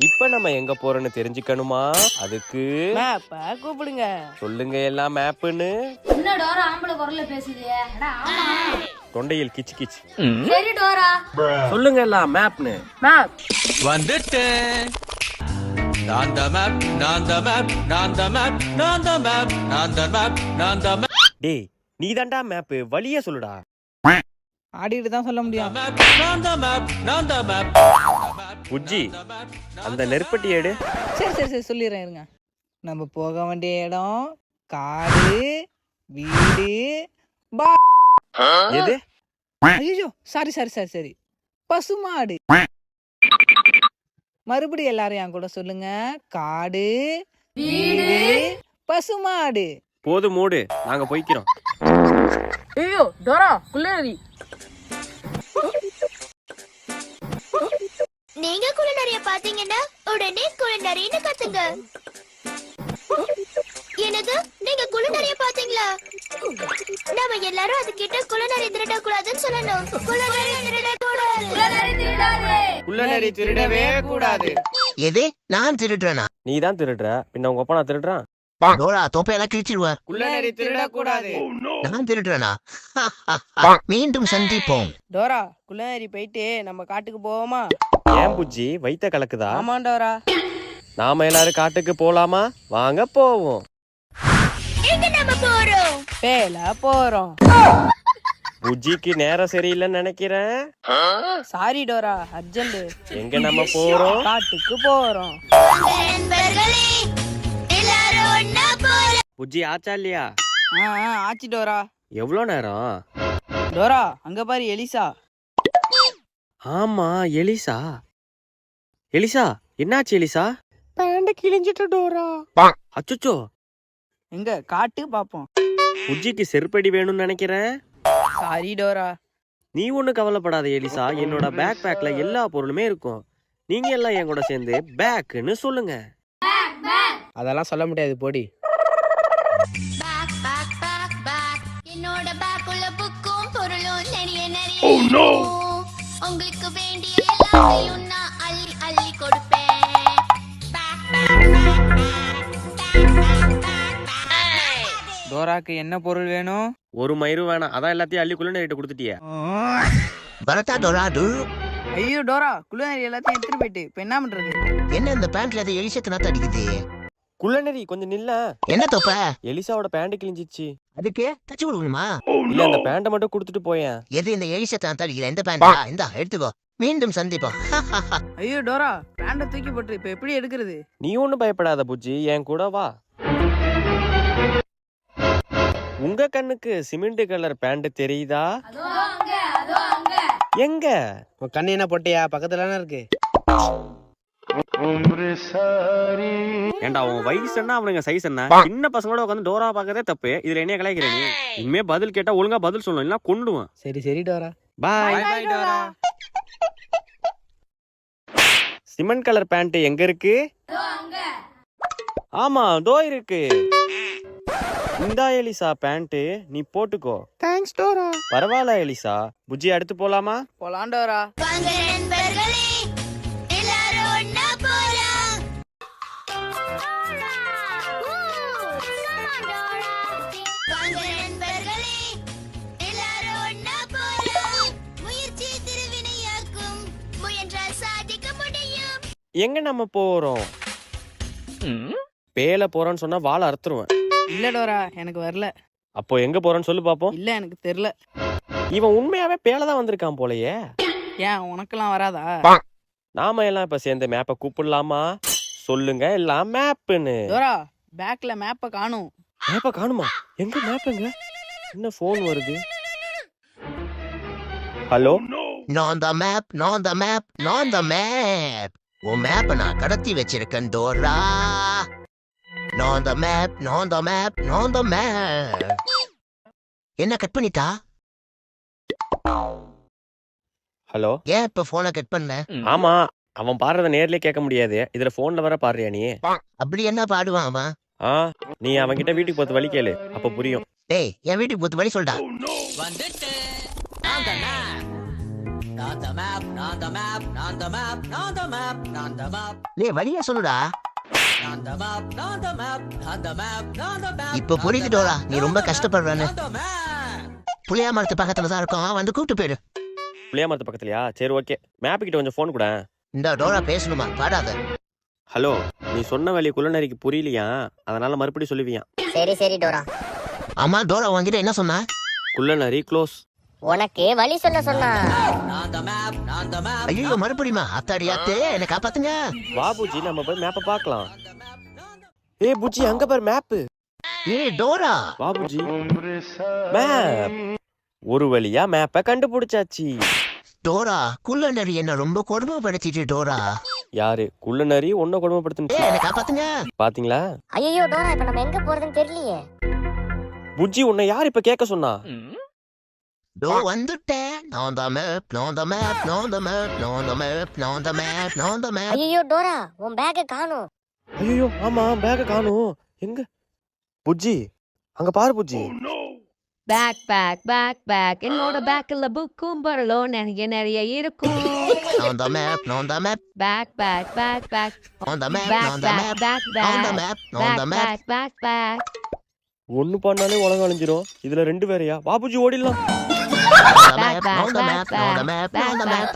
இப்ப நம்ம எங்க போறோம்னு தெரிஞ்சுக்கணுமா? அதுக்கு மேப்ப கூப்பிடுங்க. சொல்லுங்க எல்லாம் மேப்னு. என்ன டோரா ஆம்பளை குரல்ல பேசுது? அட ஆமா. தொண்டையில் கிச்சு கிச்சு. சரி டோரா. சொல்லுங்க எல்லாம் மேப்னு. மேப் வந்துட்டேன். நான் the map, நான் the map, நான் the map, நான் the map, நான் the map, நான் the map. டேய் நீ தான்டா மேப், வழியே சொல்லுடா. ஆடிட்டு தான் சொல்ல முடியும். நான் the map, நான் the map. புஜ்ஜி அந்த நெருப்பட்டி எடு. சரி சரி சரி சொல்லிடுறேன் இருங்க. நம்ம போக வேண்டிய இடம் காடு, வீடு, எது? ஐயோ சாரி சாரி சாரி சரி பசுமாடு. மறுபடியும் எல்லாரும் என் கூட சொல்லுங்க. காடு, வீடு, பசுமாடு. போது மூடு, நாங்க போய்க்கிறோம். ஐயோ டோரா குள்ளேரி. நீங்க குளிநறிய பாத்தீங்கன்னா உடனே குளிநறின்னு கத்துங்க. என்னது நீங்க குளிநறிய பாத்தீங்களா? நாம எல்லாரும் அது கிட்ட குளிநறி திருட கூடாதுன்னு சொல்லணும். குளிநறி திருடக்கூடாது. குள்ளநரி திருடவே கூடாது. எது நான் திருடுறேனா? நீ தான் திருடுற, பின்ன உங்க அப்பா நான் திருடுறான். டோரா தொப்பையெல்லாம் கிழிச்சிடுவார். குள்ளநரி திருடக்கூடாது. நான் திருடுறேனா? மீண்டும் சந்திப்போம். டோரா குள்ளநரி போயிட்டு நம்ம காட்டுக்கு போவோமா? ஏன் புஜ்ஜி வயித்த கலக்குதா? ஆமா டோரா. நாம எல்லாரும் காட்டுக்கு போலாமா? வாங்க போவோம். எங்க நாம போறோம்? பேல போறோம். புஜ்ஜிக்கு நேரம் சரியில்லைன்னு நினைக்கிறேன். Sorry Dora urgent. எங்க நம்ம போறோம்? காட்டுக்கு போறோம். நண்பர்களே எல்லாரும் ஒண்ணா போறோம். புஜ்ஜி ஆச்சா இல்லையா? ஆச்சி டோரா. எவ்வளோ நேரம்? டோரா அங்க பாரு எலிசா. ஆமா எலிசா. எலிசா என்னாச்சு எலிசா? பேண்ட கிழிஞ்சிட்ட டோரா. அச்சச்சோ. எங்க காட்டு பாப்போம். புஜ்ஜிக்கு செருப்படி வேணும்னு நினைக்கிறேன். Sorry Dora. நீ ஒன்றும் கவலைப்படாத எலிசா, என்னோட பேக் பேக்ல எல்லா பொருளுமே இருக்கும். நீங்க எல்லாம் என் கூட சேர்ந்து பேக்குன்னு சொல்லுங்க. அதெல்லாம் சொல்ல முடியாது போடி. பேக் பேக் பேக் பேக் என்னோட பேக் உள்ள புக்கும் பொருளும் நிறைய நிறைய இருக்கும். உங்களுக்கு வேண்டிய எல்லாத்தையும் நான் அள்ளி அள்ளி கொடுப்பேன். Back back back back back back. டோராக்கு என்ன பொருள் வேணும்? ஒரு மயிறு வேணாம், அதான் எல்லாத்தையும் அள்ளி குள்ளநரிட்ட கொடுத்துட்டிய. பரதா டோரா டு. ஐயோ டோரா குள்ளநரி எல்லாத்தையும் எடுத்துட்டு போயிட்டு இப்ப என்ன பண்றது? என்ன இந்த பேண்ட்ல அது எலிசத்து நாத்த அடிக்குது? குள்ளநரி கொஞ்சம் நில்ல. என்ன தொப்ப? எலிசாவோட பேண்ட் கிழிஞ்சிச்சு. அதுக்கு தச்சு விடுமா? இல்ல அந்த பேண்ட மட்டும் கொடுத்துட்டு போயேன். எது இந்த எலிசத்து நாத்த அடிக்குது? இந்த பேண்டா? இந்தா எடுத்துக்கோ. மீண்டும் சந்திப்போம். ஐயோ டோரா பேண்ட தூக்கி போட்டு இப்ப எப்படி எடுக்கிறது? நீ ஒன்னும் பயப்படாத புஜ்ஜி, என் கூட வா. உங்க கண்ணுக்கு சிமெண்ட் கலர் பேண்ட் தெரியுதா? அதோ அங்க அதோ அங்க. எங்க? கண்ணு என்ன பொட்டையா? பக்கத்துல இருக்கு. ஏண்டா உன் வயசு என்ன அவனுங்க சைஸ் என்ன? சின்ன பசங்களோட உட்காந்து டோரா பாக்கறதே தப்பு. இதுல என்ன கலாய்க்கிற நீ? இனிமே பதில் கேட்டா ஒழுங்கா பதில் சொல்லணும், இல்ல கொண்டுவான். சரி சரி டோரா. பாய். டோரா. சிமெண்ட் கலர் பேண்ட் எங்க இருக்கு? அதோ அங்க. ஆமா தோ இருக்கு. இந்தா எலிசா பேண்ட், நீ போட்டுக்கோ. Thanks Dora. பரவாயில்ல எலிசா. புஜ்ஜி அடுத்து போலாமா? போலாம் டோரா. வாங்க நண்பர்களே எல்லாரும் ஒண்ணா போலாம். வாங்க நண்பர்களே எல்லாரும் ஒண்ணா போலாம். முயற்சி திருவினையாக்கும். முயன்றால் சாதிக்க முடியும். எங்க நம்ம போறோம்? பேல போறோம்னு சொன்னா வாழை அறுத்துருவேன். இல்ல டோரா எனக்கு வரல. அப்போ எங்க போறோம்னு சொல்லு பாப்போம். இல்ல எனக்கு தெரியல. இவன் உண்மையாவே பேல தான் வந்திருக்கான் போலயே. ஏன் உனக்கெல்லாம் வராதா? நாம எல்லாம் இப்ப சேர்ந்து மேப்பை கூப்பிடலாமா? சொல்லுங்க எல்லாம் மேப்னு. டோரா பேக்ல மேப்ப காணும். மேப்பை காணுமா? எங்க மேப்புங்க? என்ன போன் வருது? ஹலோ. நான் the map, நான் the map, நான் the map. உன் மேப்பை நான் கடத்தி வச்சிருக்கேன் டோரா. நான் the map, நான் the map, நான் the map. என்ன கட் பண்ணிட்டா? ஹலோ. ஏன் இப்ப போனை கட் பண்ணல? ஆமா, அவன் பாடுறத நேர்லயே கேட்க முடியாது, இதுல போன்ல வர பாடுறியா நீ? அப்படி என்ன பாடுவான் அவன்? நீ அவன்கிட்ட வீட்டுக்கு போத்து வழி கேளு, அப்ப புரியும். டேய் என் வீட்டுக்கு போத்து வழி சொல்டா. வந்துட்டேன். நான் the map. நான் the map, நான் the map, நான் the map, நான் the map, நான் the map, நீ வழியா சொல்லுடா. நான் the map, நான் the map, நான் the map, நான் the map. இப்ப புரியுது டோரா, நீ ரொம்ப கஷ்டப்படுறன்னு. நான் the map. புளியா மரத்து பக்கத்துல தான் இருக்கோம், வந்து கூப்பிட்டு போயிடு. புளியா மரத்து பக்கத்துலயா? சரி ஓகே. மேப் கிட்ட கொஞ்சம் ஃபோன் கூட. இந்த டோரா பேசணுமா? பாடாத. ஹலோ, நீ சொன்ன வழி குள்ளநரிக்கு புரியலையா, அதனால மறுபடியும் சொல்லுவியா? சரி டோரா. ஆமா டோரா உன்கிட்ட என்ன சொன்னா? குள்ளநரி க்ளோஸ். உனக்கு வழி சொல்ல சொன்னா. நான் the map, நான் the map. ஐயோ மறுபடியுமா? அத்தாடியாத்தே, என்ன காப்பாத்துங்க. வா பூஜி, நம்ம போய் மேப்பை பார்க்கலாம். ஏய் பூஜி, அங்க பாரு மேப். ஏய் டோரா, வா பூஜி. மேப். ஒரு வழியா மேப்பை கண்டுபிடிச்சாச்சு. டோரா குள்ளநரி என்ன ரொம்ப கொடுமைப்படுத்திட்டு டோரா. யாரு? குள்ளநரி உன்னை கொடுமைப்படுத்துச்சு. என்ன காப்பாத்துங்க. பாத்தீங்களா? ஐயோ டோரா, இப்ப நம்ம எங்க போறதுன்னு தெரியலையே. புஜ்ஜி, உன்னை யார் இப்ப கேட்க சொன்னா? டோ வந்துட்டேன். நான் the map, நான் the map, நான் the map, நான் the map, நான் the map, நான் the map. ஐயோ டோரா, உன் பேக்க காணோம். ஐயோ ஆமா, பேக்க காணோம். எங்க? புஜ்ஜி, அங்க பாரு புஜ்ஜி. பேக் என்னோட பேக்ல புக்கும் பரலோன் நிறைய இருக்கும். நான் the map, நான் the map, பேக் நான் the map, நான் the map, நான் the map, நான் the map. ஒண்ணு பண்ணாலே உலகம் அழிஞ்சிரும். இதுல ரெண்டு வேறையா? வா புஜ்ஜி, ஓடிடலாம். நான் the map, நான் the map, நான் the map, நான் the map.